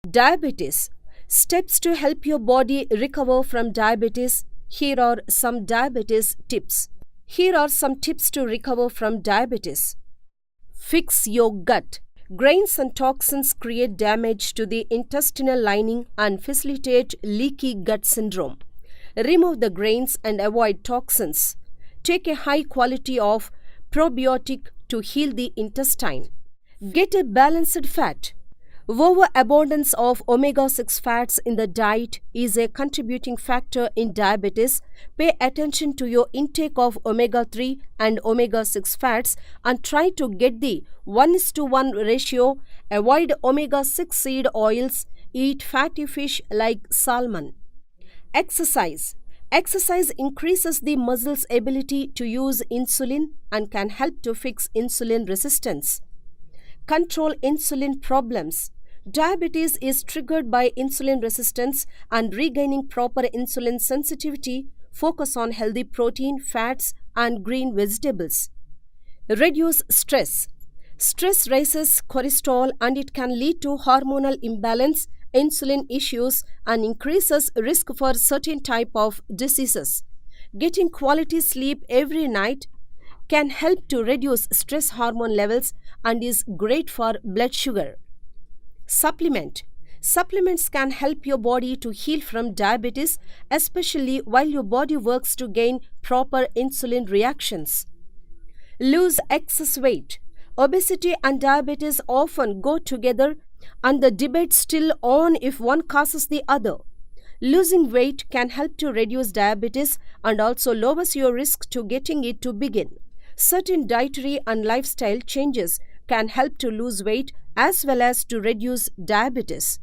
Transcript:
Diabetes. Steps to help your body recover from diabetes. Here are some diabetes tips. Here are some tips to recover from diabetes. Fix your gut. Grains and toxins create damage to the intestinal lining and facilitate leaky gut syndrome. Remove the grains and avoid toxins. Take a high quality of probiotic to heal the intestine. Get a balanced fat. Overabundance of omega-6 fats in the diet is a contributing factor in diabetes. Pay attention to your intake of omega-3 and omega-6 fats and try to get the 1:1 ratio. Avoid omega-6 seed oils. Eat fatty fish like salmon. Exercise. Exercise increases the muscle's ability to use insulin and can help to fix insulin resistance. Control insulin problems. Diabetes is triggered by insulin resistance, and regaining proper insulin sensitivity. Focus on healthy protein, fats, and green vegetables. Reduce stress. Stress raises cholesterol and it can lead to hormonal imbalance, insulin issues, and increases risk for certain type of diseases. Getting quality sleep every night can help to reduce stress hormone levels and is great for blood sugar. Supplement. Supplements can help your body to heal from diabetes, especially while your body works to gain proper insulin reactions. Lose excess weight. Obesity and diabetes often go together, and the debate still on if one causes the other. Losing weight can help to reduce diabetes and also lowers your risk to getting it to begin. Certain dietary and lifestyle changes can help to lose weight as well as to reduce diabetes.